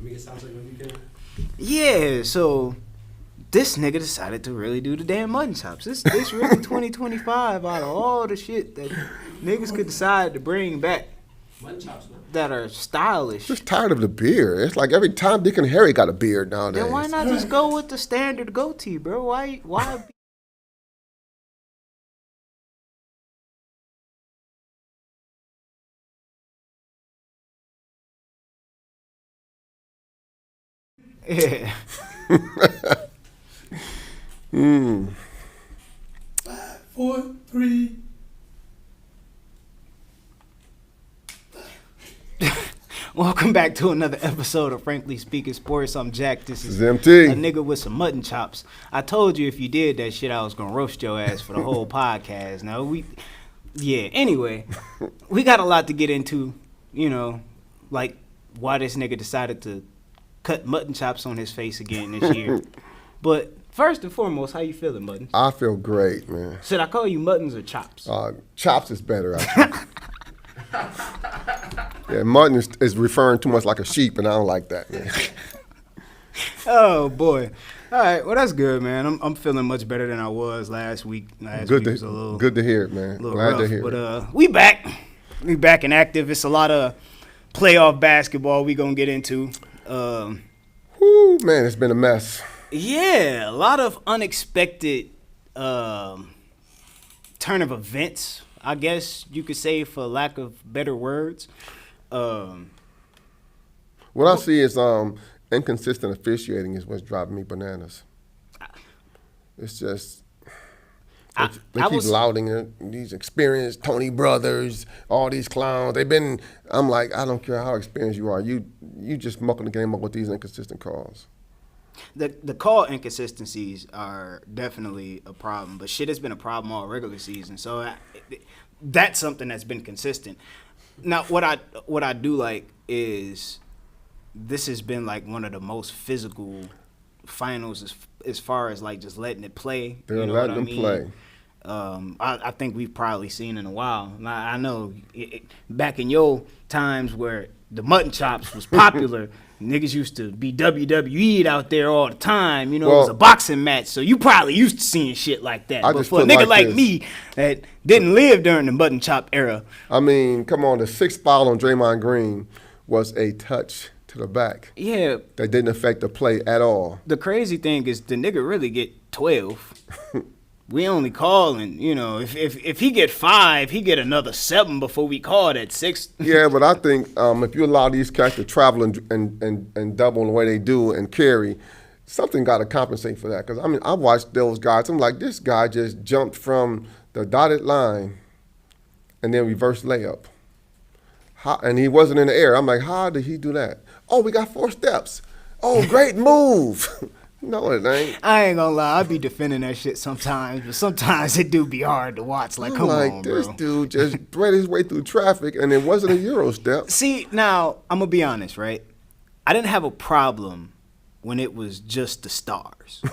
Make it sound like when you can. Yeah, so this nigga decided to really do the damn mutton chops. This really 2025 out of all the shit that niggas could decide to bring back Mutton chops, man. that are stylish. Just tired of the beard. It's like every time Dick and Harry got a beard nowadays. Then why not just go with the standard goatee, bro? Why? Yeah. 4, 3. Welcome back to another episode of Frankly Speaking Sports. I'm Jack. This is MT. a nigga with some mutton chops. I told you if you did that shit, I was gonna roast your ass for the whole podcast. Anyway, we got a lot to get into. You know, like why this nigga decided to cut mutton chops on his face again this year. But first and foremost, how you feeling, Muttons? I feel great, man. Should I call you Muttons or Chops? Chops is better, actually. Yeah, mutton is referring too much like a sheep, and I don't like that, man. Oh boy! All right, well that's good, man. I'm feeling much better than I was last week. Good to hear it, man. Glad rough, to hear but it. We back and active. It's a lot of playoff basketball we gonna get into. Whoo, man, it's been a mess. Yeah, a lot of unexpected turn of events, I guess you could say, for lack of better words. What I see is inconsistent officiating is what's driving me bananas. It's just they keep lauding it. These experienced Tony Brothers, all these clowns. I'm like, I don't care how experienced you are. You just mucking the game up with these inconsistent calls. The call inconsistencies are definitely a problem, but shit has been a problem all regular season. So that's something that's been consistent. Now, what I do like is this has been like one of the most physical finals as far as like just letting it play. They're letting them play. I think we've probably seen in a while. I know back in your times where the mutton chops was popular, niggas used to be WWE'd out there all the time. You know, it was a boxing match, so you probably used to seeing shit like that. But for a nigga like me that didn't live during the mutton chop era. I mean, come on, the 6th foul on Draymond Green was a touch to the back. Yeah. That didn't affect the play at all. The crazy thing is the nigga really get 12. We only calling, you know, if he get 5, he get another 7 before we call that 6. Yeah, but I think if you allow these cats to travel and double the way they do and carry, something got to compensate for that. Because, I mean, I watched those guys. I'm like, this guy just jumped from the dotted line and then reverse layup. And he wasn't in the air. I'm like, how did he do that? Oh, we got 4 steps. Oh, great move. No, it ain't. I ain't gonna lie, I be defending that shit sometimes, but sometimes it do be hard to watch. Like, come on, bro. This dude just thread his way through traffic, and it wasn't a Euro step. See, now, I'm gonna be honest, right? I didn't have a problem when it was just the stars.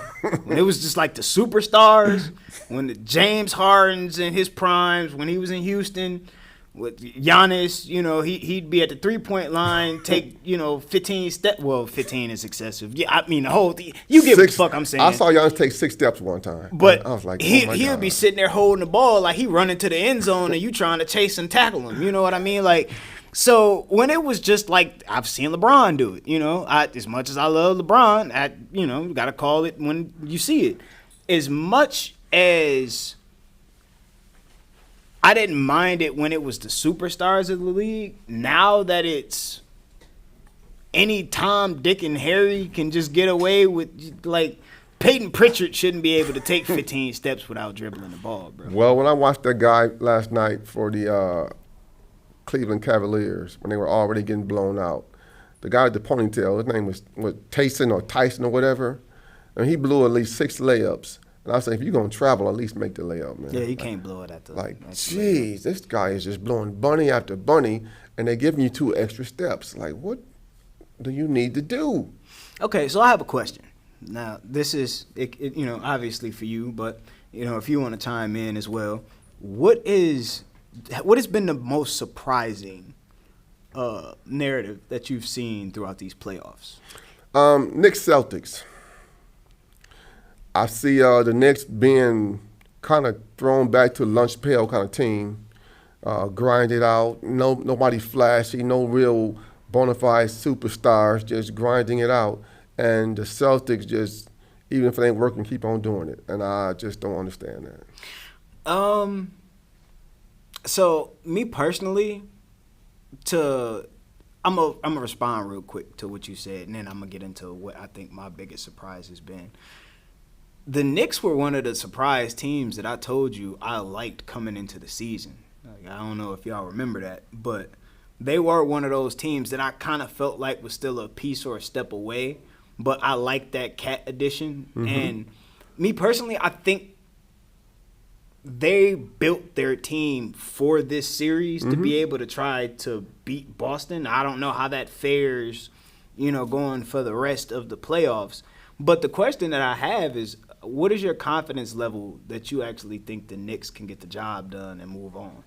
When it was just like the superstars, when the James Harden's in his primes, when he was in Houston, with Giannis, you know, he'd be at the 3-point line, take, 15 steps. Well, 15 is excessive. Yeah, I mean, the whole thing. You get what the fuck I'm saying. I saw Giannis take 6 steps one time. But I was like, he'll be sitting there holding the ball like he running to the end zone and you trying to chase and tackle him. You know what I mean? Like, so when it was just like, I've seen LeBron do it, as much as I love LeBron, you got to call it when you see it. As much as I didn't mind it when it was the superstars of the league. Now that it's any Tom, Dick, and Harry can just get away with, like, Peyton Pritchard shouldn't be able to take 15 steps without dribbling the ball, bro. Well, when I watched that guy last night for the Cleveland Cavaliers, when they were already getting blown out, the guy with the ponytail, his name was Tyson or whatever, and he blew at least 6 layups. And I was saying, if you're going to travel, at least make the layup, man. Yeah, you can't blow it at the jeez, this guy is just blowing bunny after bunny, and they're giving you 2 extra steps. Like, what do you need to do? Okay, so I have a question. Now, this is, obviously for you, but, if you want to chime in as well, what has been the most surprising narrative that you've seen throughout these playoffs? Knicks Celtics. I see the Knicks being kind of thrown back to lunch pail kind of team, grinded out. Nobody flashy, no real bona fide superstars, just grinding it out. And the Celtics just, even if it ain't working, keep on doing it. And I just don't understand that. So me personally, I'm gonna respond real quick to what you said, and then I'm gonna get into what I think my biggest surprise has been. The Knicks were one of the surprise teams that I told you I liked coming into the season. Like, I don't know if y'all remember that, but they were one of those teams that I kind of felt like was still a piece or a step away, but I liked that Cat addition. Mm-hmm. And me personally, I think they built their team for this series to be able to try to beat Boston. I don't know how that fares, going for the rest of the playoffs. But the question that I have is, what is your confidence level that you actually think the Knicks can get the job done and move on?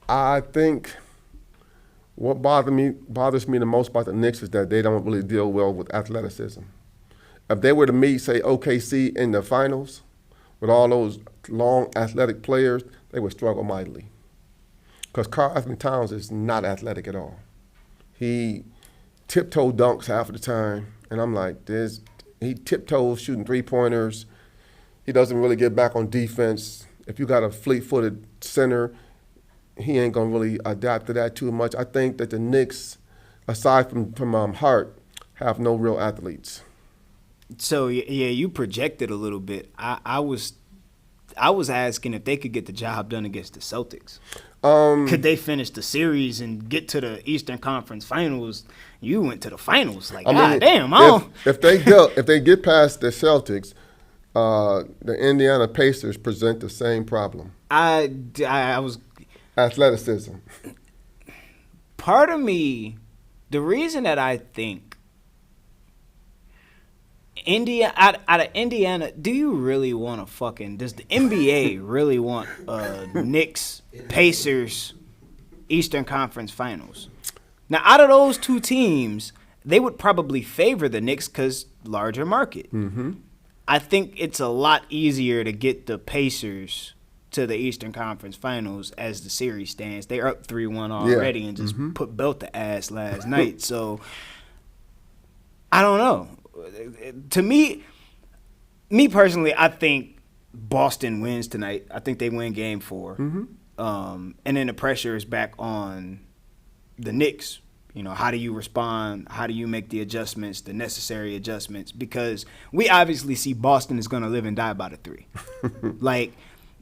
I think what bothers me the most about the Knicks is that they don't really deal well with athleticism. If they were to meet, say, OKC in the finals with all those long athletic players, they would struggle mightily. Because Karl Anthony Towns is not athletic at all. He tiptoe dunks half of the time, and I'm like, he tiptoes shooting three-pointers. He doesn't really get back on defense. If you got a fleet-footed center, he ain't going to really adapt to that too much. I think that the Knicks, aside from Hart, have no real athletes. So, yeah, you projected a little bit. I was asking if they could get the job done against the Celtics. Could they finish the series and get to the Eastern Conference Finals? You went to the finals. Like, damn. If they get past the Celtics, the Indiana Pacers present the same problem. I was athleticism. Part of me, the reason that I think out of Indiana, do you really want does the NBA really want Knicks, Pacers, Eastern Conference Finals? Now, out of those two teams, they would probably favor the Knicks because larger market. Mm-hmm. I think it's a lot easier to get the Pacers to the Eastern Conference Finals as the series stands. They're up 3-1 already and just put belt the ass last night. So, I don't know. To me personally, I think Boston wins tonight. I think they win Game 4. Mm-hmm. And then the pressure is back on the Knicks. How do you respond? How do you make the adjustments, the necessary adjustments? Because we obviously see Boston is going to live and die by the 3. Like,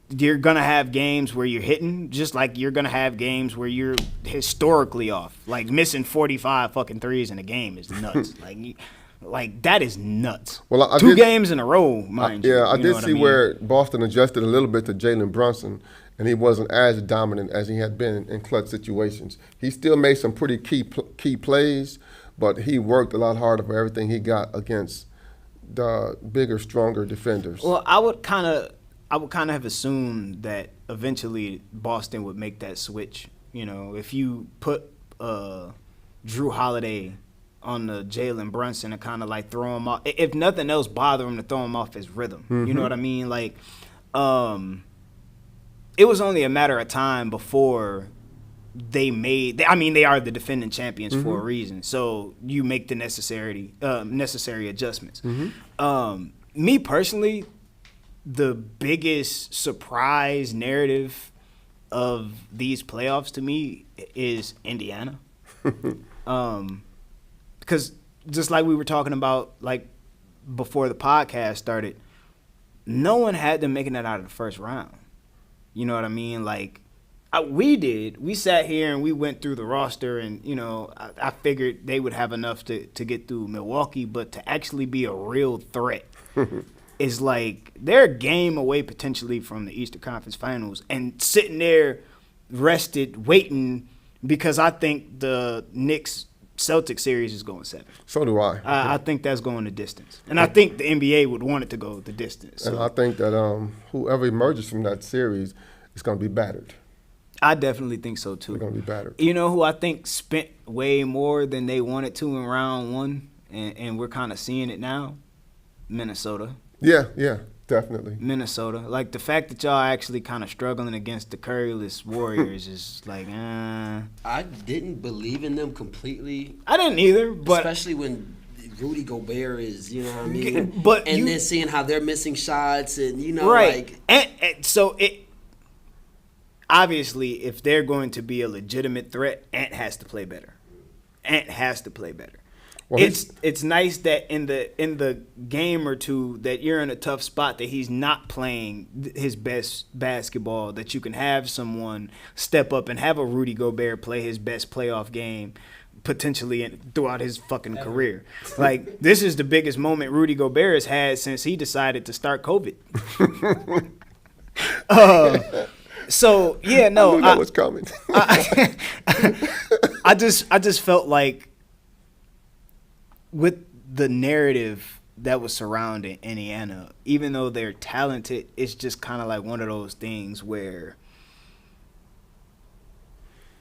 you're going to have games where you're hitting, just like you're going to have games where you're historically off. Like, missing 45 fucking threes in a game is nuts. Like, that is nuts. Well, Two games in a row, mind you. Yeah, I did see where Boston adjusted a little bit to Jalen Brunson, and he wasn't as dominant as he had been in clutch situations. He still made some pretty key plays, but he worked a lot harder for everything he got against the bigger, stronger defenders. Well, I would kind of have assumed that eventually Boston would make that switch. If you put Drew Holiday on the Jalen Brunson and kind of like throw him off. If nothing else, bother him to throw him off his rhythm. Mm-hmm. You know what I mean? Like, it was only a matter of time before they are the defending champions for a reason. So you make the necessary adjustments. Mm-hmm. Me personally, the biggest surprise narrative of these playoffs to me is Indiana. Because just like we were talking about, like, before the podcast started, no one had them making it out of the first round. You know what I mean? Like, we did. We sat here and we went through the roster, and, I figured they would have enough to get through Milwaukee, but to actually be a real threat is like they're a game away potentially from the Eastern Conference Finals, and sitting there rested, waiting, because I think the Knicks Celtic series is going 7. So do I. I think that's going the distance. And I think the NBA would want it to go the distance. So. And I think that whoever emerges from that series is going to be battered. I definitely think so too. They're going to be battered. You know who I think spent way more than they wanted to in round one, and we're kind of seeing it now? Minnesota. Yeah, definitely. Minnesota. Like, the fact that y'all actually kind of struggling against the curryless Warriors is like, I didn't believe in them completely, I didn't either, but especially when Rudy Gobert is, you know what I mean? But then seeing how they're missing shots and, you know, right. like. And so it obviously, if they're going to be a legitimate threat, Ant has to play better. Ant has to play better. Well, it's nice that in the game or two that you're in a tough spot that he's not playing his best basketball, that you can have someone step up and have a Rudy Gobert play his best playoff game potentially throughout his fucking career. Like, this is the biggest moment Rudy Gobert has had since he decided to start COVID. So yeah, no, I knew that was coming. I just felt like with the narrative that was surrounding Indiana, even though they're talented, it's just kind of like one of those things where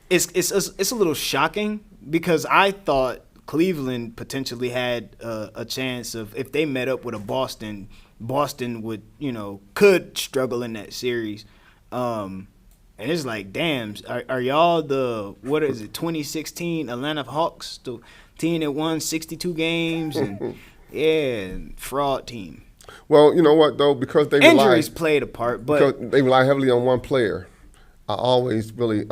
it's a little shocking, because I thought Cleveland potentially had a chance of, if they met up with a Boston would, could struggle in that series. And it's like, damn, are y'all the, 2016 Atlanta Hawks, the team that won 62 games and fraud team. Well, you know what though, because they injuries played a part, but because they rely heavily on one player. I always really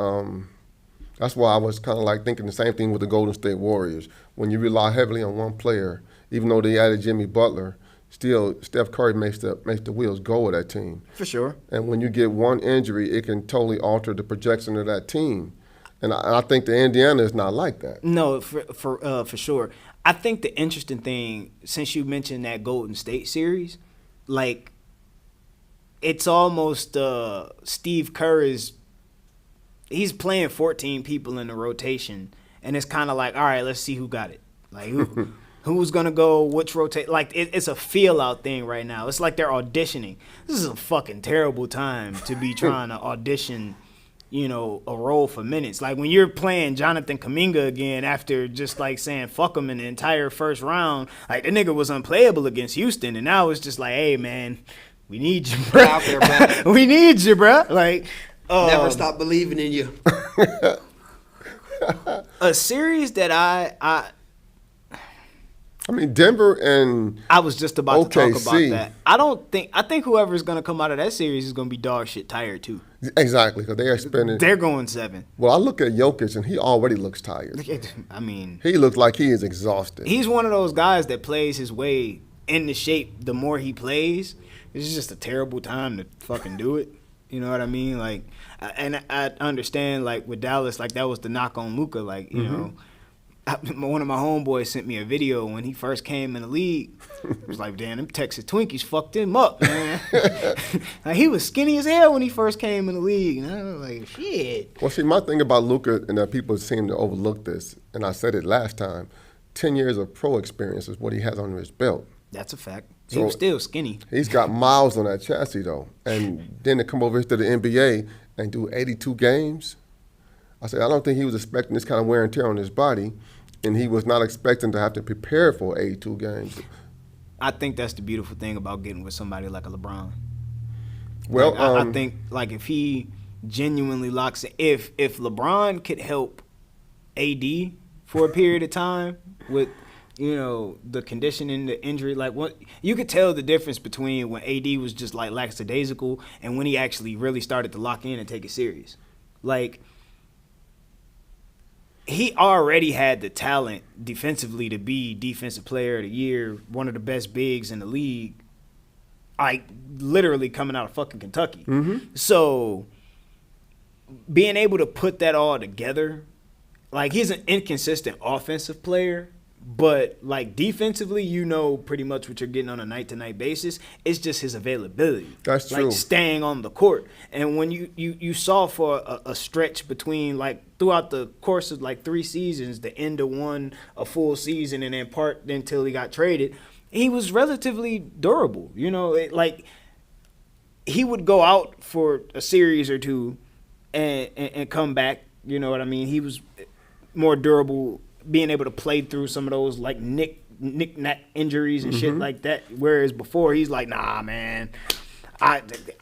that's why I was kind of like thinking the same thing with the Golden State Warriors. When you rely heavily on one player, even though they added Jimmy Butler, still Steph Curry makes the wheels go with that team. For sure. And when you get one injury, it can totally alter the projection of that team. And I think the Indiana is not like that. No, for sure. I think the interesting thing, since you mentioned that Golden State series, like, it's almost Steve Kerr he's playing 14 people in the rotation, and it's kind of like, all right, let's see who got it. Like, who's going to go, which rotate. Like, it's a feel-out thing right now. It's like they're auditioning. This is a fucking terrible time to be trying to audition, a role for minutes. Like, when you're playing Jonathan Kuminga again after just, like, saying fuck him in the entire first round, like, the nigga was unplayable against Houston, and now it's just like, hey, man, we need you, bro. Out there, bro. We need you, bro. Like, never stop believing in you. a series that I mean, Denver and I was just about to talk about OKC. that. I think whoever's going to come out of that series is going to be dog shit tired too. Exactly, because they are spending. They're going 7. Well, I look at Jokic, and he already looks tired. I mean, He looks like he is exhausted. he's one of those guys that plays his way into shape the more he plays. It's just a terrible time to fucking do it. You know what I mean? Like, and I understand, like, with Dallas, like, that was the knock on Luka. Like, one of my homeboys sent me a video when he first came in the league. It was like, damn, them Texas Twinkies fucked him up, man. Like, he was skinny as hell when he first came in the league. And I was like, shit. Well, see, my thing about Luka, and that people seem to overlook this, and I said it last time, 10 years of pro experience is what he has under his belt. That's a fact. He So- was still skinny. He's got miles on that chassis, though. And then to come over here to the NBA and do 82 games, I said, I don't think he was expecting this kind of wear and tear on his body, and he was not expecting to have to prepare for 82 games. I think that's the beautiful thing about getting with somebody like a LeBron. Well, Like, I think, like, if he genuinely locks in, if LeBron could help AD for a period of time with, the conditioning, the injury, like, what you could tell the difference between when AD was just like lackadaisical and when he actually really started to lock in and take it serious. Like, he already had the talent defensively to be defensive player of the year, one of the best bigs in the league, like, literally coming out of fucking Kentucky. So being able to put that all together, like, he's an inconsistent offensive player, but, like, defensively, pretty much what you're getting on a night-to-night basis. It's just his availability. That's like, true. staying on the court. And when you saw for a stretch between, like, throughout the course of, like, 3 seasons, the end of one, a full season, and then part until he got traded, he was relatively durable. Like, he would go out for a series or two, and come back. You know what I mean? He was more durable, being able to play through some of those like knick-knack injuries and shit like that. Whereas before, he's like, nah, man.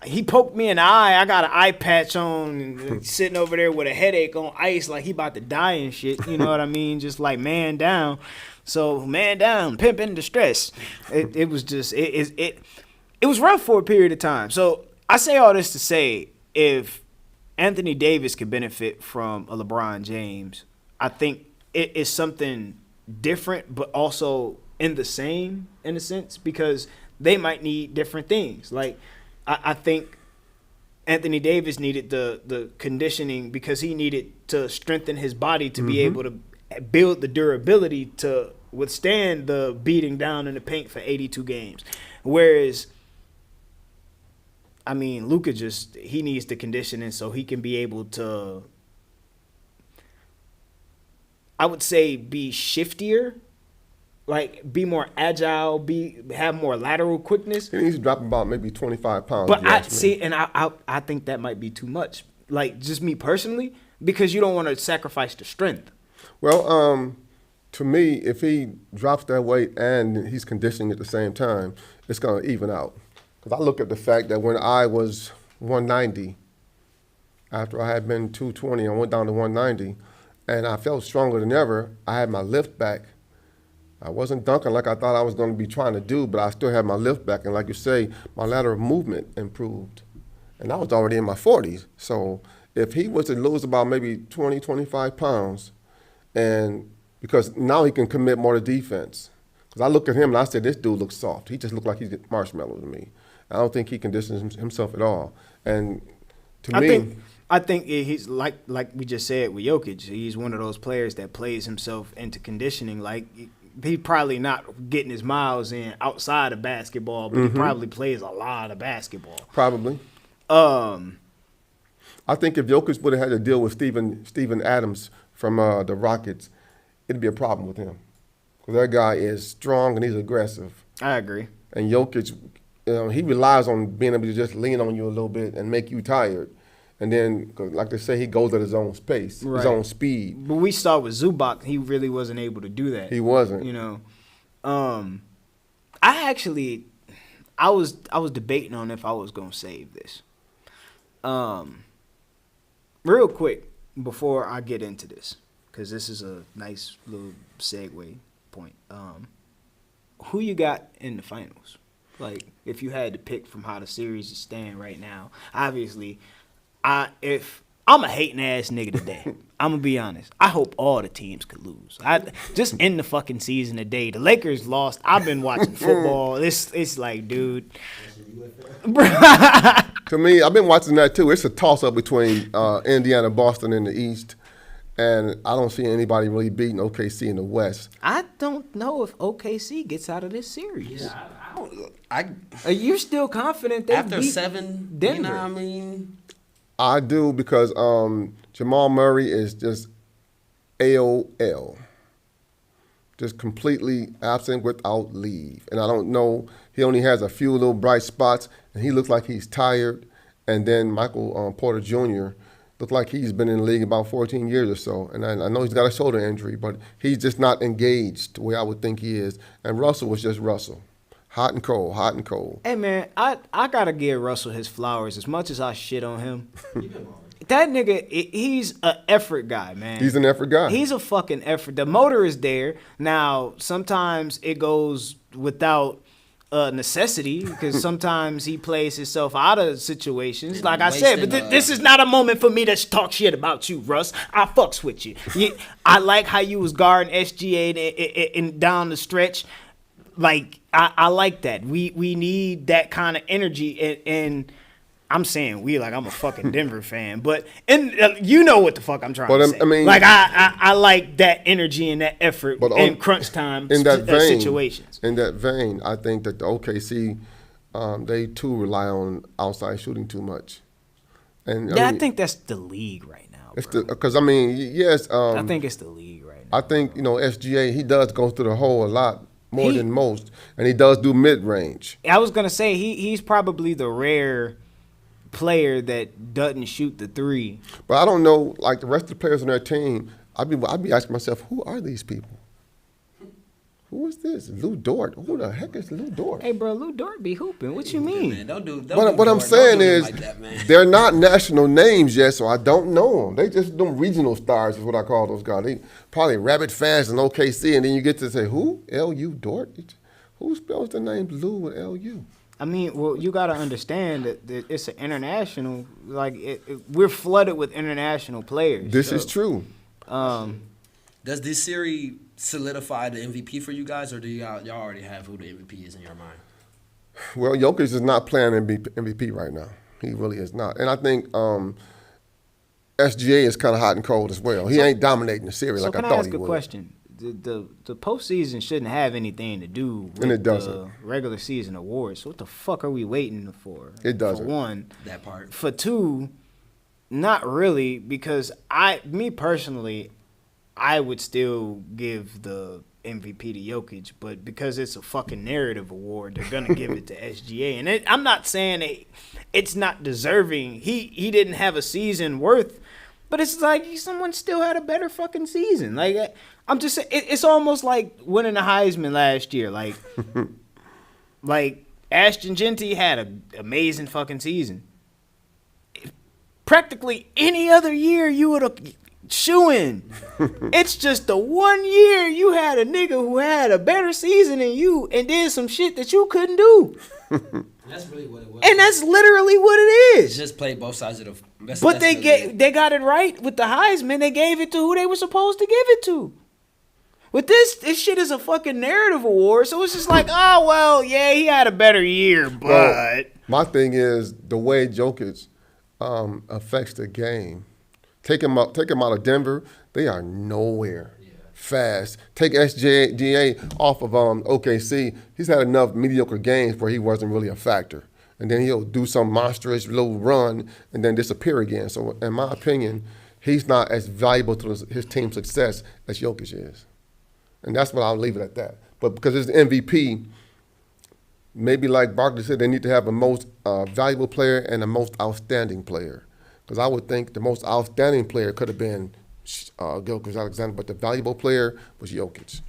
He poked me in the eye. I got an eye patch on and sitting over there with a headache on ice like he about to die and shit. You know what I mean? Just like man down. So man down, pimp in distress. It was just it was rough for a period of time. So I say all this to say, if Anthony Davis could benefit from a LeBron James, I think it is something different, but also in the same in a sense, because they might need different things. Like I think Anthony Davis needed the conditioning because he needed to strengthen his body to be able to build the durability to withstand the beating down in the paint for 82 games. Whereas, I mean, Luka he needs the conditioning so he can be able to, I would say, be shiftier. Like, be more agile, have more lateral quickness. He needs to drop about maybe 25 pounds. But I think that might be too much. Like, just me personally, because you don't want to sacrifice the strength. Well, to me, if he drops that weight and he's conditioning at the same time, it's going to even out. Because I look at the fact that when I was 190, after I had been 220, I went down to 190, and I felt stronger than ever. I had my lift back. I wasn't dunking like I thought I was going to be trying to do, but I still had my lift back. And like you say, my lateral movement improved. And I was already in my 40s. So if he was to lose about maybe 20, 25 pounds, and because now he can commit more to defense. Because I look at him and I said, this dude looks soft. He just looked like he's marshmallow to me. I don't think he conditions himself at all. And to me, I think he's like we just said with Jokic. He's one of those players that plays himself into conditioning. Like, he's probably not getting his miles in outside of basketball, but he probably plays a lot of basketball. Probably. I think if Jokic would have had to deal with Steven Adams from the Rockets, it'd be a problem with him. Because that guy is strong and he's aggressive. I agree. And Jokic, he relies on being able to just lean on you a little bit and make you tired. And then, 'cause like they say, he goes at his own pace, his own speed. But we saw with Zubac, he really wasn't able to do that. He wasn't. You know, I was debating on if I was gonna save this. Real quick before I get into this, because this is a nice little segue point. Who you got in the finals? Like, if you had to pick from how the series is stand right now, obviously. If I'm a hating ass nigga today, I'm gonna be honest. I hope all the teams could lose. Just end the fucking season today. The Lakers lost. I've been watching football. It's like, dude. To me, I've been watching that too. It's a toss up between Indiana, Boston in the East, and I don't see anybody really beating OKC in the West. I don't know if OKC gets out of this series. Yeah, Are you still confident they after beat 7, Denver? you know what I mean? I do, because Jamal Murray is just AOL. Just completely absent without leave. And I don't know, he only has a few little bright spots, and he looks like he's tired. And then Michael Porter Jr. looked like he's been in the league about 14 years or so. And I know he's got a shoulder injury, but he's just not engaged the way I would think he is. And Russell was just Russell. Hot and cold, hot and cold. Hey, man, I got to give Russell his flowers as much as I shit on him. That nigga, he's an effort guy, man. He's an effort guy. He's a fucking effort. The motor is there. Now, sometimes it goes without necessity, because sometimes he plays himself out of situations. Like I said, but this is not a moment for me to talk shit about you, Russ. I fucks with you. I like how you was guarding SGA and down the stretch. Like, I like that. We need that kind of energy, and I'm saying I'm a fucking Denver fan, but you know what the fuck I'm trying to say. I mean, like I like that energy and that effort in crunch time situations. In that vein, I think that the OKC, they too rely on outside shooting too much. And I think that's the league right now. Because yes. I think it's the league right now. I think SGA, he does go through the hole a lot. More than most, and he does do mid-range. I was gonna say he's probably the rare player that doesn't shoot the three. But I don't know, like the rest of the players on their team, I'd be asking myself, who are these people? Who is this? Lou Dort. Who the heck is Lou Dort? Hey, bro, Lou Dort be hooping. What you mean? Man, don't do What I'm saying is, like that, man. they're not national names yet, so I don't know them. They just them regional stars is what I call those guys. They probably Rabbit fans in OKC, and then you get to say, who? L.U. Dort? Who spells the name Lou with L.U.? I mean, well, you got to understand that it's an international. Like, we're flooded with international players. This is true. Does this series solidify the MVP for you guys, or do y'all already have who the MVP is in your mind? Well, Jokic is not playing MVP right now. He really is not. And I think SGA is kind of hot and cold as well. He ain't dominating the series like I thought he would. So can I ask a question? The postseason shouldn't have anything to do with And it doesn't. the regular season awards. So what the fuck are we waiting for? It doesn't. For one. That part. For two, not really, because me personally, I would still give the MVP to Jokic, but because it's a fucking narrative award, they're gonna give it to SGA. And I'm not saying it's not deserving. He didn't have a season worth, but it's like someone still had a better fucking season. Like I'm just saying, it's almost like winning the Heisman last year. Like like Ashton Genty had an amazing fucking season. Practically any other year you would have shoo-in. It's just the 1 year you had a nigga who had a better season than you and did some shit that you couldn't do. That's really what it was. And that's literally what it is. Just play both sides of the. But they got it right with the Heisman. They gave it to who they were supposed to give it to. With this shit is a fucking narrative award, so it's just like, oh well, yeah, he had a better year, but Well, my thing is the way Jokic affects the game. Take him out of Denver, they are nowhere fast. Take SGA off of OKC, he's had enough mediocre games where he wasn't really a factor. And then he'll do some monstrous little run and then disappear again. So in my opinion, he's not as valuable to his team's success as Jokic is. And that's what I'll leave it at that. But because it's the MVP, maybe like Barkley said, they need to have a most valuable player and a most outstanding player. Because I would think the most outstanding player could have been Gilgeous-Alexander, but the valuable player was Jokic.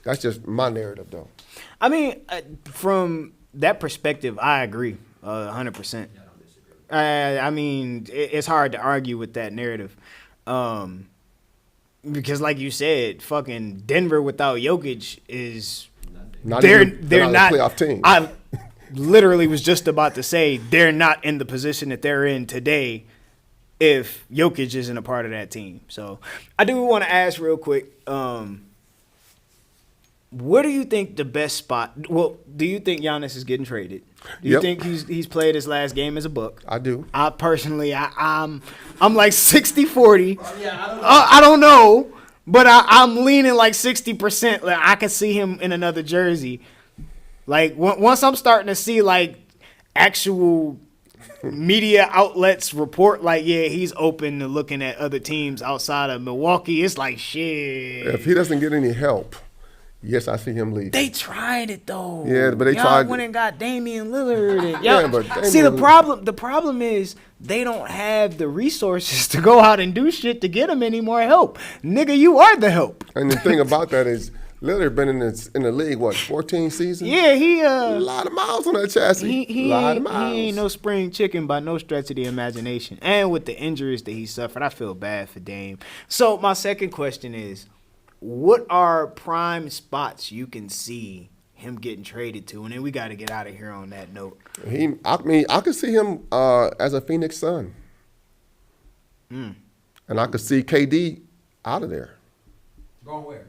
That's just my narrative, though. I mean, from that perspective, I agree 100%. I mean, it's hard to argue with that narrative. Because like you said, fucking Denver without Jokic is they're not a playoff team. I literally was just about to say they're not in the position that they're in today if Jokic isn't a part of that team. So I do want to ask real quick, where do you think the best spot? Well, do you think Giannis is getting traded? Do you think he's played his last game as a Buck? I do. I personally, I'm like 60-40. Yeah, I don't know, but I'm leaning like 60%. Like I can see him in another jersey. Like once I'm starting to see like actual media outlets report like, yeah, he's open to looking at other teams outside of Milwaukee. It's like shit. If he doesn't get any help, yes, I see him leave. They tried it though. Yeah, but they y'all tried. went and got Damian Lillard. And Yeah, but Damian see the Lillard- problem is they don't have the resources to go out and do shit to get him any more help. Nigga, you are the help. And the thing about that is, Lillard been in the league, what, 14 seasons? Yeah, he A lot of miles on that chassis. he lot of miles. ain't no spring chicken by no stretch of the imagination. And with the injuries that he suffered, I feel bad for Dame. So my second question is, what are prime spots you can see him getting traded to? And then we got to get out of here on that note. I could see him as a Phoenix Sun. And I could see KD out of there. Going where?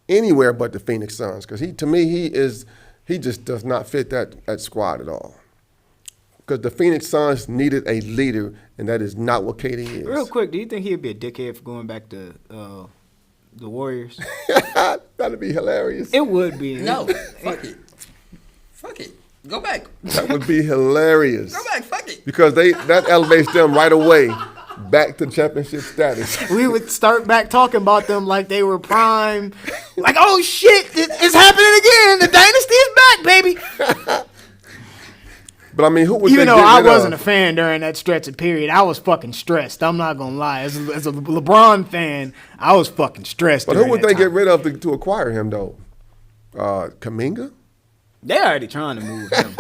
Anywhere but the Phoenix Suns. Because he just does not fit that squad at all. Because the Phoenix Suns needed a leader, and that is not what KD is. Real quick, do you think he'd be a dickhead for going back to the Warriors? That'd be hilarious. It would be. No, fuck it. Fuck it. Go back. That would be hilarious. Go back. Fuck it. Because that elevates them right away back to championship status. We would start back talking about them like they were prime. Like, oh shit, it's happening again. The dynasty is back, baby. But I mean, who would Even they though get I rid wasn't a of? fan during that stretch of period, I was fucking stressed. I'm not gonna lie. As a LeBron fan, I was fucking stressed. But who during would that they time. get rid of to acquire him though? Kaminga? They already trying to move him.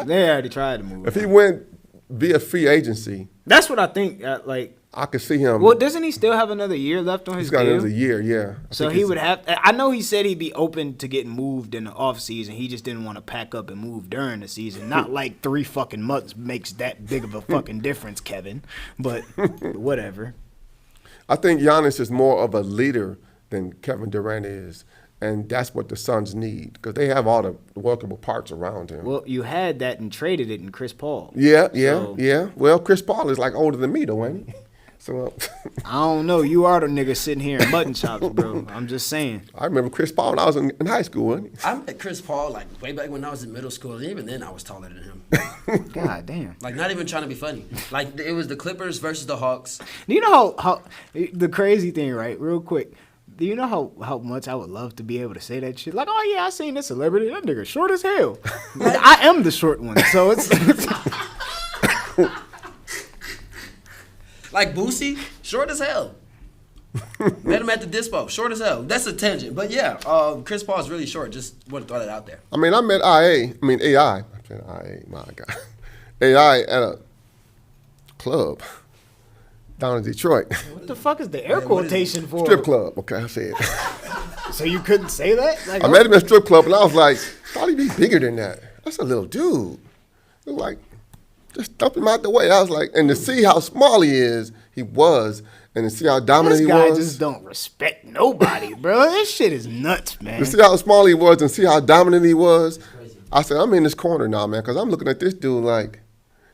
They already tried to move If him. he went via free agency, That's what I think. Like, I could see him. well, doesn't he still have another year left on his He's got deal? another year, yeah. I So think he he's- would have. I know he said he'd be open to getting moved in the off season. He just didn't want to pack up and move during the season. Not like 3 fucking months makes that big of a fucking difference, Kevin. But whatever. I think Giannis is more of a leader than Kevin Durant is, and that's what the Suns need because they have all the workable parts around him. Well, you had that and traded it in Chris Paul. Yeah. So- Well, Chris Paul is like older than me, though, ain't he? So I don't know. You are the nigga sitting here in mutton chops, bro. I'm just saying. I remember Chris Paul when I was in high school, wasn't he? I met Chris Paul like way back when I was in middle school, and even then I was taller than him. God damn. Like not even trying to be funny. Like it was the Clippers versus the Hawks. Do you know how the crazy thing, right? Real quick. Do you know how much I would love to be able to say that shit? Like, oh yeah, I seen this celebrity. That nigga short as hell. I am the short one, so it's Like Boosie, short as hell. Met him at the dispo, short as hell. That's a tangent, but yeah, Chris Paul's really short. Just want to throw that out there. I mean, I met AI. I said IA, my God. AI at a club down in Detroit. what the fuck is the air Yeah, what is quotation for? Strip club, okay, I said. So you couldn't say that? Like, I met him at a strip club, and I was like, thought he'd be bigger than that. That's a little dude. It was like, just dump him out the way. I was like, and to see how small he was, and to see how dominant this he guy was. just don't respect nobody, bro. This shit is nuts, man. To see how small he was and see how dominant he was, I said, I'm in this corner now, man, because I'm looking at this dude like,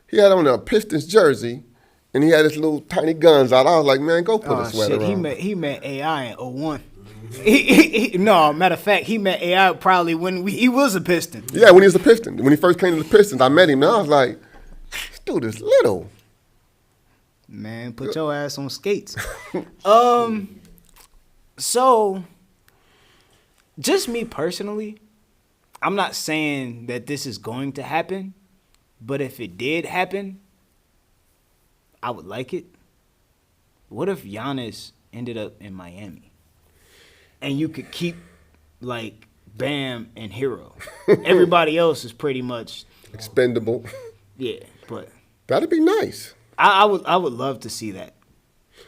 he had on a Pistons jersey, and he had his little tiny guns out. I was like, man, go put Oh a sweater shit, on. he met AI in 01. No, matter of fact, he met AI probably when he was a Piston. Yeah, when he was a Piston. When he first came to the Pistons, I met him, and I was like, this dude is little. Man, put your ass on skates. So, just me personally, I'm not saying that this is going to happen, but if it did happen, I would like it. What if Giannis ended up in Miami? And you could keep, like, Bam and Hero. Everybody else is pretty much, Expendable. yeah, but That'd be nice. I would love to see that.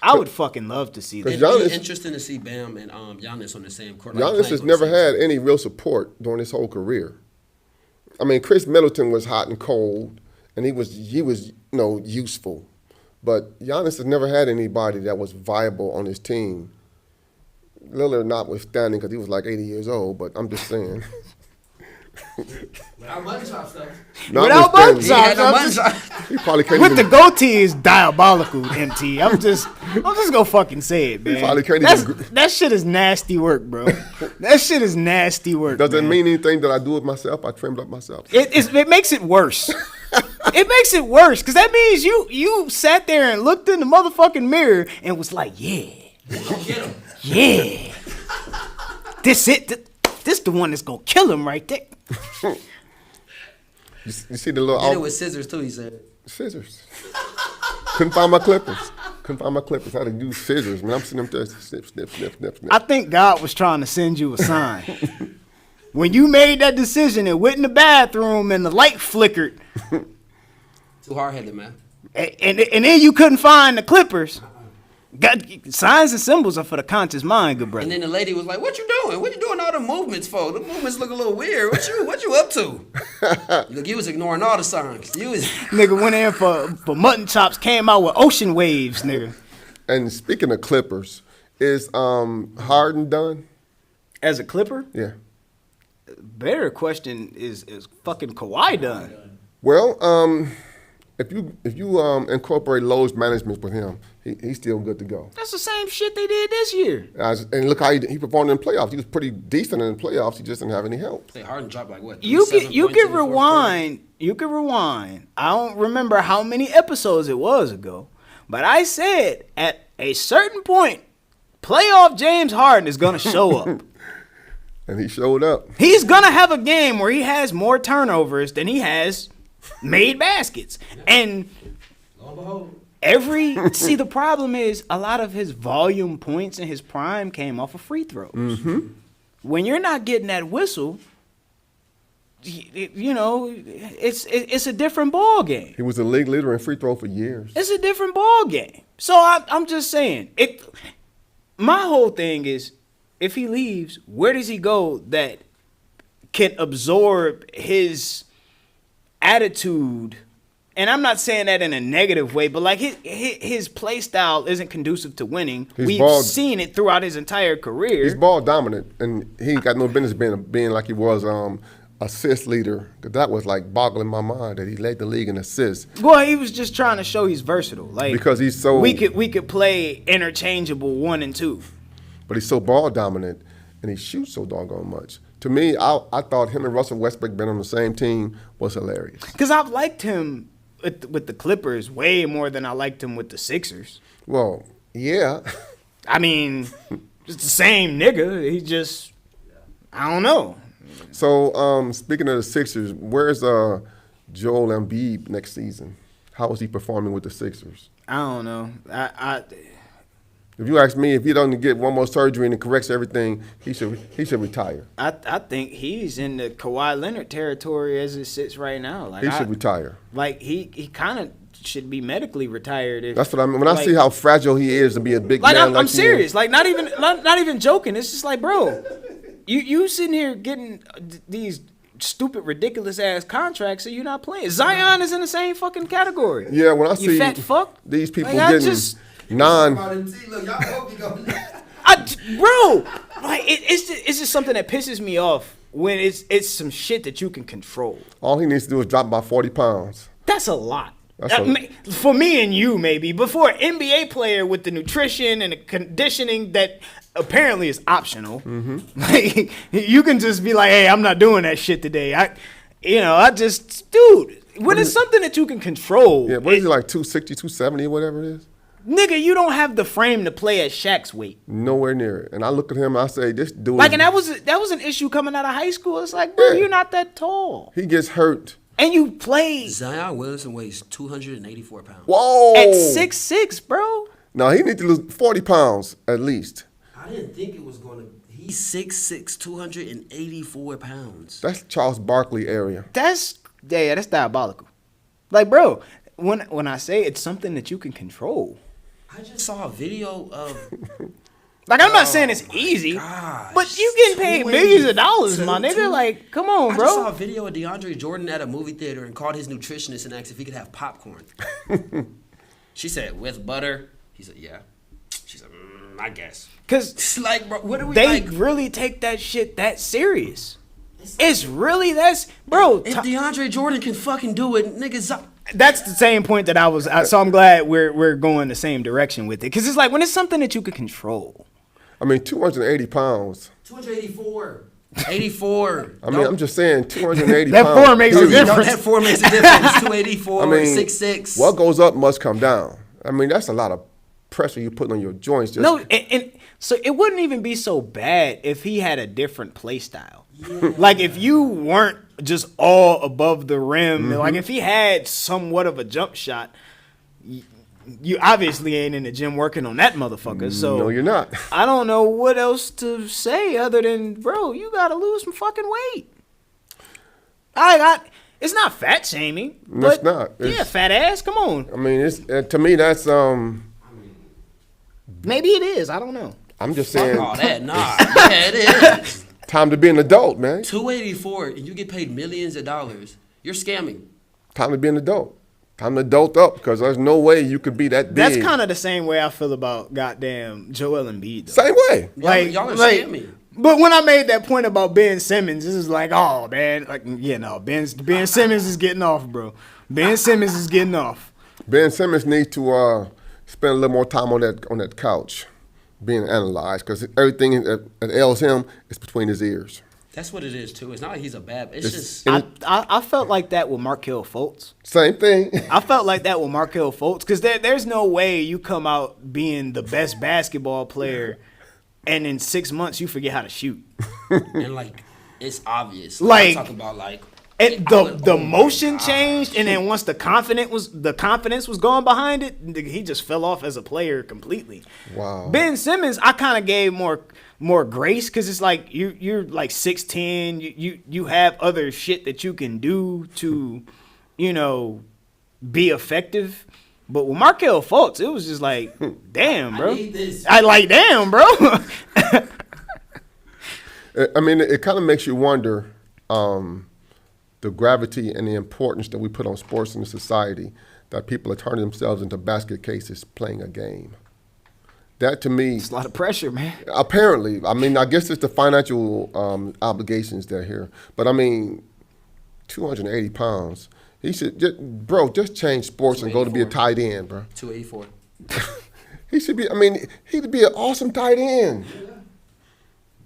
I would fucking love to see that. It'd Giannis- be interesting to see Bam and Giannis on the same court. like, Giannis playing has on the never same had team. any real support during his whole career. I mean, Chris Middleton was hot and cold, and he was useful. But Giannis has never had anybody that was viable on his team. Lillard notwithstanding, because he was like 80 years old, but I'm just saying. Without mutton chops, though. Without Notwithstanding, mutton He had no I'm money. just- he probably can't With the even, goatee is diabolical, MT. I'm just gonna fucking say it, man. probably can't That's- even that shit is nasty work, bro. That shit is nasty work. does it man. mean anything that I do it myself? I trimmed up myself. It makes it worse. It makes it worse because that means you sat there and looked in the motherfucking mirror and was like, yeah, Go get him. yeah, this the one that's gonna kill him right there. You see the little Did it with scissors too. He said. scissors. Couldn't find my clippers. I had to use scissors, man. I'm sitting there snip, snip, snip, snip, snip. I think God was trying to send you a sign. When you made that decision and went in the bathroom and the light flickered, Too hard headed, man. and then you couldn't find the clippers. Signs and symbols are for the conscious mind, good brother. And then the lady was like, "What you doing? What you doing all the movements for? The movements look a little weird. What you up to?" Look, you was ignoring all the signs. You was Nigga went in for mutton chops, came out with ocean waves, nigga. And speaking of Clippers, is Harden done? As a Clipper, Yeah. better question is fucking Kawhi done? Well, if you incorporate Lowe's management with him, he's still good to go. That's the same shit they did this year. And look how he performed in the playoffs. He was pretty decent in the playoffs. He just didn't have any help. say Harden dropped like what? You 37 can points in the fourth rewind. You can rewind. I don't remember how many episodes it was ago, but I said at a certain point, playoff James Harden is gonna show up. And he showed up. He's gonna have a game where he has more turnovers than he has made baskets. And Lo and behold. see, the problem is a lot of his volume points in his prime came off of free throws. Mm-hmm. When you're not getting that whistle, you know, it's a different ball game. He was a league leader in free throw for years. It's a different ball game. So I'm just saying, my whole thing is, if he leaves, where does he go that can absorb his attitude? And I'm not saying that in a negative way, but like his play style isn't conducive to winning. We've seen it throughout his entire career. He's ball dominant, and he ain't got no business being like he was assist leader. Cause that was like boggling my mind that he led the league in assists. Well, he was just trying to show he's versatile. Like, because he's so we could play interchangeable 1 and 2. But he's so ball dominant, and he shoots so doggone much. To me, I thought him and Russell Westbrook being on the same team was hilarious. Because I've liked him with the Clippers way more than I liked him with the Sixers. Well, yeah. I mean, it's the same nigga. He just, I don't know. So, speaking of the Sixers, where's Joel Embiid next season? How is he performing with the Sixers? I don't know. If you ask me, if he doesn't get one more surgery and it corrects everything, he should retire. I think he's in the Kawhi Leonard territory as it sits right now. Like, He should retire. Like, he kind of should be medically retired. That's what I mean. When I see how fragile he is to be a big man, I'm serious. Like, not even joking. It's just like, bro, you sitting here getting these stupid, ridiculous ass contracts, and you're not playing. Zion is in the same fucking category. Yeah, when I you see fat fuck, these people like, getting Look, y'all hope you go. bro, like it's just something that pisses me off when it's some shit that you can control. All he needs to do is drop about 40 pounds. That's a lot. That's For me and you, maybe, but for an NBA player with the nutrition and the conditioning that apparently is optional, like, you can just be like, hey, I'm not doing that shit today. Dude, when it's something that you can control. Yeah, what is he, like 260, 270, whatever it is? Nigga, you don't have the frame to play at Shaq's weight. Nowhere near it. And I look at him and I say, this dude. Like, and that was an issue coming out of high school. It's like, bro, you're not that tall. He gets hurt. And you play Zion Williamson weighs 284 pounds. Whoa. at 6'6", bro. No, he needs to lose 40 pounds at least. I didn't think it was going to. He's 6'6", 284 pounds. That's Charles Barkley area. That's diabolical. Like, bro, when I say it's something that you can control. I just saw a video of. Like, I'm not saying it's easy, gosh, but you getting paid millions of dollars, my nigga. Like, come on, I just saw bro. a video of DeAndre Jordan at a movie theater and called his nutritionist and asked if he could have popcorn. She said, with butter? He said, yeah. She said, I guess. Because It's like, bro, what are we they like? really take that shit that serious. It's really bro. If DeAndre Jordan can fucking do it, niggas. That's the same point that I was. So I'm glad we're going the same direction with it, because it's like when it's something that you could control. I mean, 280 pounds. 284. 84. I mean, I'm just saying, 280 That pounds. four makes a period. difference. That 4 makes a difference. 284, I mean, 6'6". What goes up must come down. I mean, that's a lot of pressure you put on your joints. Just, No, and so it wouldn't even be so bad if he had a different play style. Like, if you weren't just all above the rim, like if he had somewhat of a jump shot, you obviously ain't in the gym working on that motherfucker. So No, you're not. I don't know what else to say other than, bro, you gotta lose some fucking weight. It's not fat shaming. No, it's but not. Yeah, It's- fat ass. Come on. I mean, it's to me that's Maybe it is. I don't know. I'm just saying, Oh, that, nah. Yeah, it is. time to be an adult, man. 284, and you get paid millions of dollars. You're scamming. Time to be an adult. Time to adult up, because there's no way you could be that big. That's kind of the same way I feel about goddamn Joel Embiid. Though. Same way. Y'all are scamming. But when I made that point about Ben Simmons, this is like, oh man, like, yeah, no, Ben Simmons is getting off, bro. Ben Simmons is getting off. Ben Simmons needs to spend a little more time on that couch, being analyzed, because everything that ails him is between his ears. That's what it is, too. It's not like he's a bad... It's just... I felt like that with Markelle Fultz. Same thing. I felt like that with Markelle Fultz, because there's no way you come out being the best basketball player and in 6 months you forget how to shoot. And, like, it's obvious. Like- I'm talking about, like... the motion changed, and then once the confidence was going behind it, he just fell off as a player completely. Wow. Ben Simmons, I kind of gave more grace because it's like you're like 6'10", you have other shit that you can do to, be effective. But with Markelle Fultz, it was just like, damn, bro. I need this. Damn, bro. I mean, it kind of makes you wonder the gravity and the importance that we put on sports in the society, that people are turning themselves into basket cases playing a game. That, to me, It's a lot of pressure, man. apparently, I mean, I guess it's the financial obligations that are here. But, I mean, 280 pounds. He should, just change sports and go to be a tight end, bro. 284. He should be, he'd be an awesome tight end.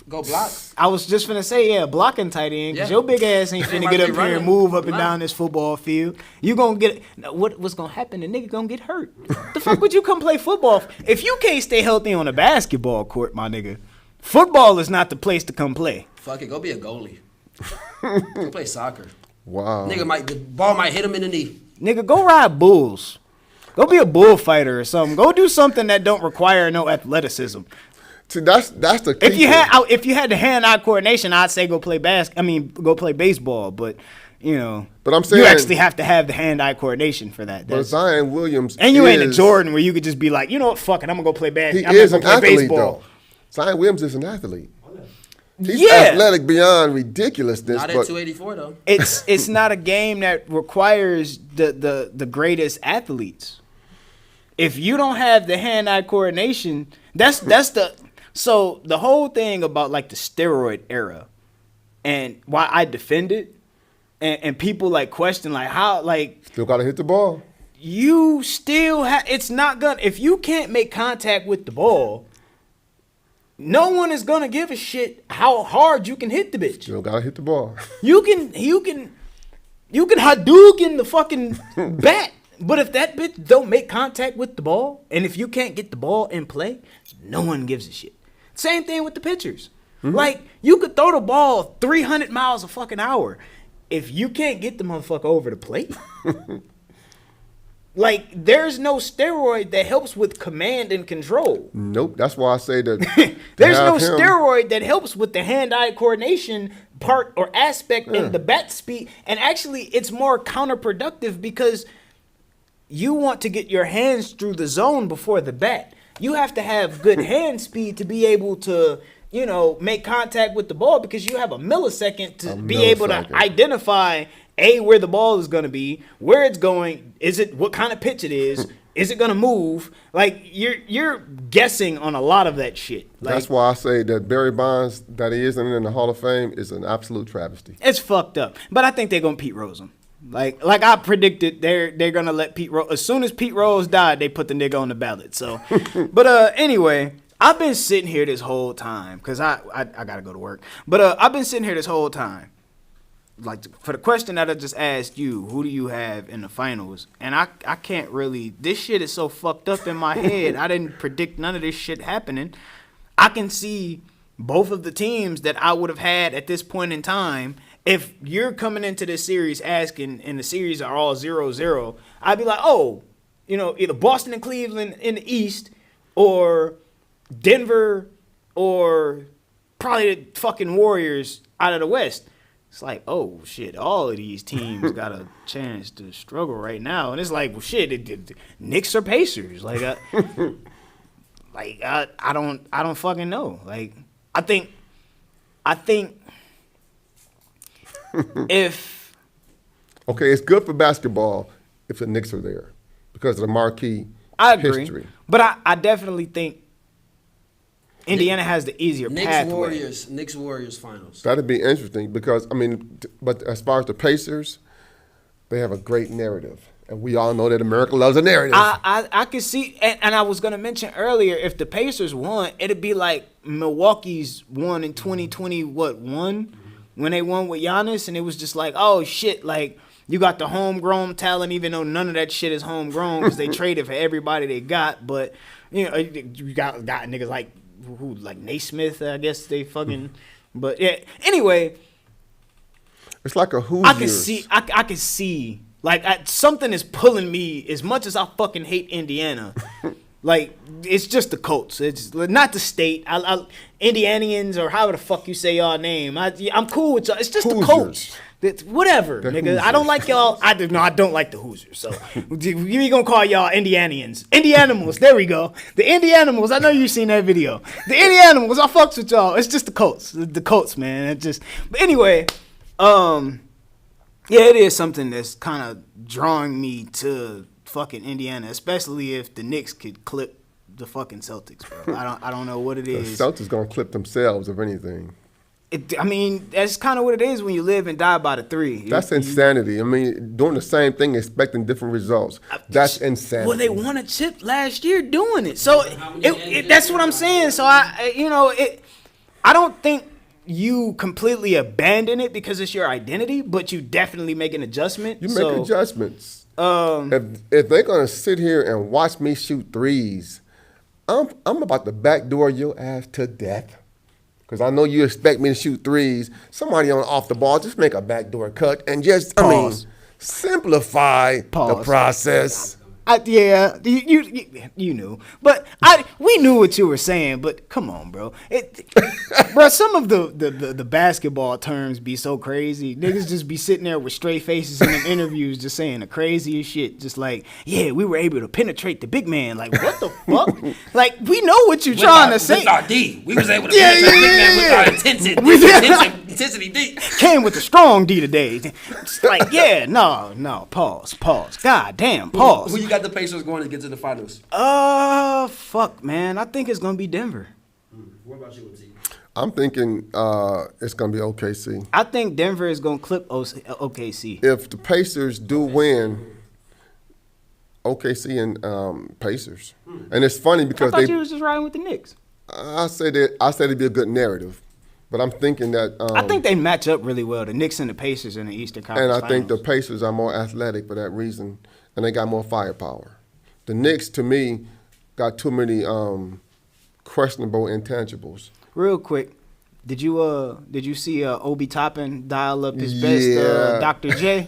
Go block. I was just finna say, blocking tight end, because Yeah. your big ass ain't finna get up here and Running. move up and Right. down this football field. You gonna get what's gonna happen? The nigga gonna get hurt. The fuck would you come play football if you can't stay healthy on a basketball court, my nigga? Football is not the place to come play. Fuck it. Go be a goalie. Go play soccer. Wow. The ball might hit him in the knee. Nigga, go ride bulls. Go be a bullfighter or something. Go do something that don't require no athleticism. See, that's the key. If you had the hand-eye coordination, I'd say go play go play baseball. But But I'm saying, you actually have to have the hand-eye coordination for that. but Zion Williams And you ain't a is- Jordan where you could just be like, you know what, fuck it, I'm gonna go play He basketball. is an play athlete, baseball. though. Zion Williams is an athlete. He's Yeah. athletic beyond ridiculousness. Not at but 284 though. It's not a game that requires the greatest athletes. If you don't have the hand-eye coordination, that's the whole thing about like the steroid era, and why I defend it, and people like question like how like still got to hit the ball. you still have it's not gonna if you can't make contact with the ball, no one is gonna give a shit how hard you can hit the bitch. Still got to hit the ball. You can Hadouken the fucking bat, but if that bitch don't make contact with the ball, and if you can't get the ball in play, no one gives a shit. Same thing with the pitchers. Like you could throw the ball 300 miles a fucking hour, if you can't get the motherfucker over the plate. Like there's no steroid that helps with command and control. Nope. That's why I say that. There's no have him- steroid that helps with the hand-eye coordination part or aspect and the bat speed. And actually, it's more counterproductive because you want to get your hands through the zone before the bat. You have to have good hand speed to be able to, make contact with the ball because you have a millisecond to be able to millisecond. identify where the ball is going to be, where it's going, what kind of pitch it is it going to move? Like you're guessing on a lot of that shit. Like, That's why I say that Barry Bonds, that he isn't in the Hall of Fame, is an absolute travesty. it's fucked up. But I think they're going to Pete Rose him. Like I predicted, they're going to let Pete Rose. As soon as Pete Rose died, they put the nigga on the ballot. So, but anyway, I've been sitting here this whole time because I got to go to work. But I've been sitting here this whole time. Like for the question that I just asked you, who do you have in the finals? And I can't really. This shit is so fucked up in my head. I didn't predict none of this shit happening. I can see both of the teams that I would have had at this point in time. If you're coming into this series asking, and the series are all 0-0, I'd be like, either Boston and Cleveland in the East, or Denver, or probably the fucking Warriors out of the West. It's like, oh shit, all of these teams got a chance to struggle right now, and it's like, well, shit, Knicks or Pacers, like, I don't fucking know. Like, I think if Okay, it's good for basketball if the Knicks are there because of the marquee I agree, history. but I definitely think Indiana has the easier pathway. Knicks Warriors finals. That'd be interesting because, but as far as the Pacers, they have a great narrative. And we all know that America loves a narrative. I could see, and I was going to mention earlier, if the Pacers won, it'd be like Milwaukee's won in 2021 when they won with Giannis, and it was just like, oh shit, like you got the homegrown talent, even though none of that shit is homegrown because they traded for everybody they got. But you got niggas like Naismith, I guess they fucking. But yeah, anyway. It's like a Hoosiers. I can see. Like something is pulling me as much as I fucking hate Indiana. Like it's just the Colts. It's not the state. Indianians or however the fuck you say y'all name. I'm cool with y'all. It's just Hoosiers. the Colts. Whatever, The nigga. Hoosiers. I don't like y'all. I don't like the Hoosiers. So we gonna call y'all Indianians. Indianimals. There we go. The Indianimals. I know you've seen that video. The Indianimals. I fucks with y'all. It's just the Colts. The Colts, man. It just. But anyway, yeah, it is something that's kind of drawing me to fucking Indiana, especially if the Knicks could clip the fucking Celtics, bro. I don't know what it The is. Celtics gonna clip themselves, if anything. I mean, that's kind of what it is when you live and die by the three. That's insanity. I mean, doing the same thing, expecting different results. That's insanity. Well, they won a chip last year doing it, so that's what I'm saying. So I don't think you completely abandon it because it's your identity, but you definitely make an adjustment. You make adjustments. If they're gonna sit here and watch me shoot threes, I'm about to backdoor your ass to death. Because I know you expect me to shoot threes. Somebody on off the ball, just make a backdoor cut and just simplify the process. Yeah, you knew, but we knew what you were saying. But come on, bro, bro. Some of the basketball terms be so crazy. Niggas just be sitting there with straight faces in the interviews, just saying the craziest shit. Just like, yeah, we were able to penetrate the big man. Like, what the fuck? Like, we know what you're trying to say. With our D, we was able to penetrate the big man with our intensity D. Came with a strong D today. It's like, yeah, no, pause. God damn, pause. Who you got the Pacers going to get to the finals? Fuck, man. I think it's gonna be Denver. What about you, T? I'm thinking it's going to be OKC. I think Denver is gonna clip OKC. If the Pacers do win, OKC and Pacers. And it's funny I because thought you was just riding with the Knicks. I said it'd be a good narrative. But I'm thinking that I think they match up really well. The Knicks and the Pacers in the Eastern Conference and I think the Finals. Pacers are more athletic for that reason, and they got more firepower. The Knicks, to me, got too many questionable intangibles. Real quick, did you see Obi Toppin dial up his best Yeah. Dr. J?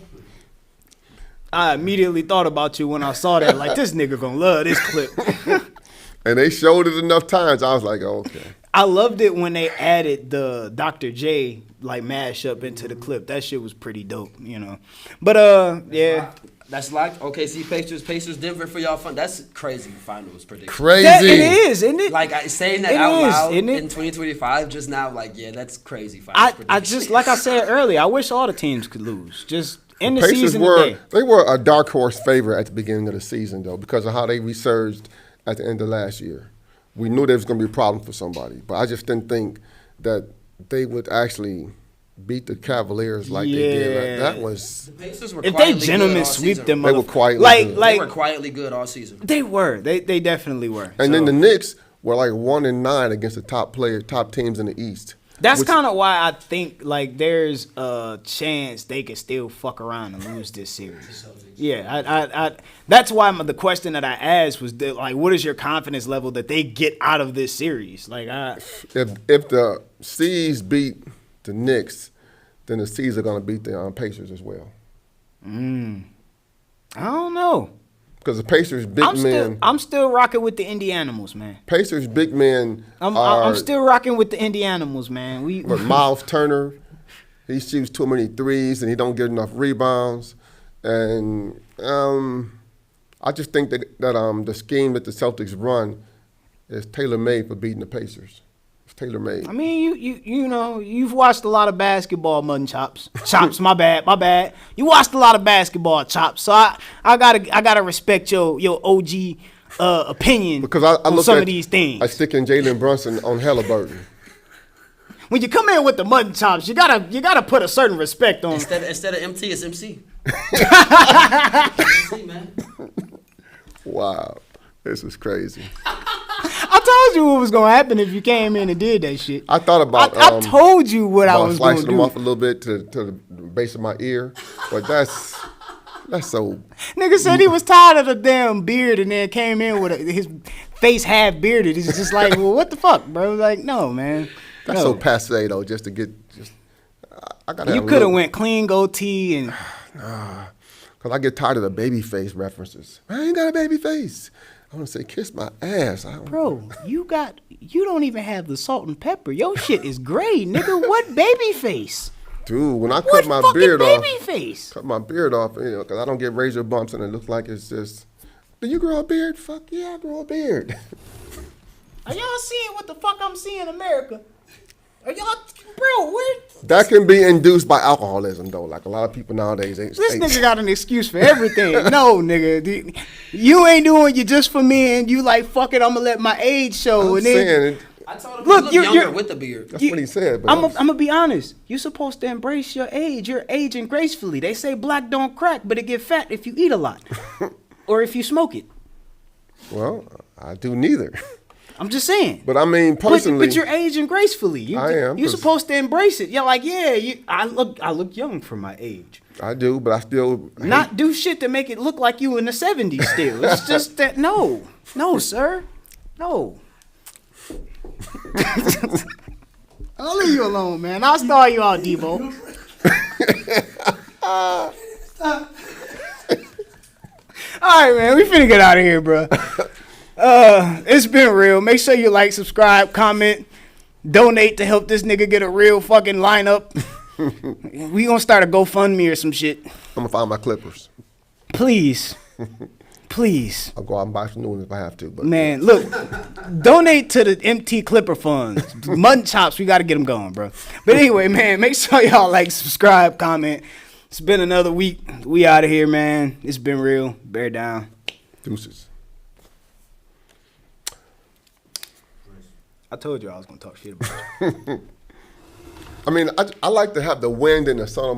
I immediately thought about you when I saw that. Like, this nigga gonna love this clip. And they showed it enough times. I was like, oh, okay. I loved it when they added the Dr. J like mashup into the clip. That shit was pretty dope, you know. But yeah. That's like OKC Pacers Denver for y'all fun. That's crazy finals prediction. Crazy. It is, isn't it? Like saying that It out is, loud isn't it? in 2025 just now, like, yeah, that's crazy finals prediction. I just, like I said earlier, I wish all the teams could lose. Just end the Pacers season were today. they were a dark horse favorite at the beginning of the season, though, because of how they resurged at the end of last year. We knew there was going to be a problem for somebody, but I just didn't think that they would actually beat the Cavaliers like they did. Yeah. That was The Pacers were If they quietly gentlemen good all sweep season. them, They were quietly like, good. They were quietly good all season. they were. They definitely were. and then So, the Knicks were like 1-9 against the top teams in the East. that's which- kind of why I think like there's a chance they could still fuck around and lose this series. Yeah, I that's why the question that I asked was like, what is your confidence level that they get out of this series? Like, If the C's beat the Knicks, then the C's are going to beat the Pacers as well. I don't know. Because the Pacers big men, I'm still rocking with the Indianimals, man. Pacers big men I'm are. still rocking with the Indianimals, man. But Miles Turner, he shoots too many threes and he don't get enough rebounds. And I just think that the scheme that the Celtics run is tailor-made for beating the Pacers. It's tailor-made. I mean, you know, you've watched a lot of basketball, mutton chops. Chops, my bad. You watched a lot of basketball, chops. So I gotta respect your OG opinion Because I on look some at, of these things. I stick in Jalen Brunson on Halliburton. When you come in with the mutton chops, you gotta put a certain respect on. Instead of MT, it's MC. MC, man. Wow. This is crazy. I told you what was gonna happen if you came in and did that shit. I thought about I told you what I about was gonna slicing them off a do. little bit to the base of my ear, but that's so. Nigga said he was tired of the damn beard and then came in with his face half bearded. He's just like, well, what the fuck, bro? Like, no, man. That's no. so passe though. Just to get I gotta. You have a could have little- went clean goatee and Cause I get tired of the baby face references. I ain't got a baby face. I want to say kiss my ass. I don't, bro, you don't even have the salt and pepper. Your shit is gray, nigga. What baby face? dude, when I What cut my fucking beard off, baby face? cut my beard off, cause I don't get razor bumps and it looks like it's just. Do you grow a beard? Fuck yeah, I grow a beard. Are y'all seeing what the fuck I'm seeing in America? Are y'all, bro? Where That can be induced by alcoholism though. Like a lot of people nowadays ain't. this nigga got an excuse for everything? No, nigga, you ain't doing you just for me, and you like fuck it. I'm gonna let my age show, I'm and then. saying it, I told him Look, you look you're- younger with the beard. that's what he said. But I'm gonna be honest. You're supposed to embrace your age. You're aging gracefully. They say black don't crack, but it get fat if you eat a lot, or if you smoke it. well, I do neither. I'm just saying. But I mean, personally, but you're aging gracefully. I am, You're 'cause- supposed to embrace it. You're like, yeah, I look young for my age. I do, but I still Not do shit to make it look like you in the 70s still. It's just that no, sir, no. I'll leave you alone, man. I'll star you out, Debo. All right, man. We finna get out of here, bro. It's been real. Make sure you like, subscribe, comment, donate to help this nigga get a real fucking lineup. We gonna start a GoFundMe or some shit. I'm gonna find my clippers. Please. Please. I'll go out and buy some new ones if I have to. But Man, look, donate to the MT Clipper funds. Mutton chops, we got to get them going, bro. But anyway, man, make sure y'all like, subscribe, comment. It's been another week. We out of here, man. It's been real. Bear down. deuces. I told you I was going to talk shit about it. I mean, I like to have the wind and the sun on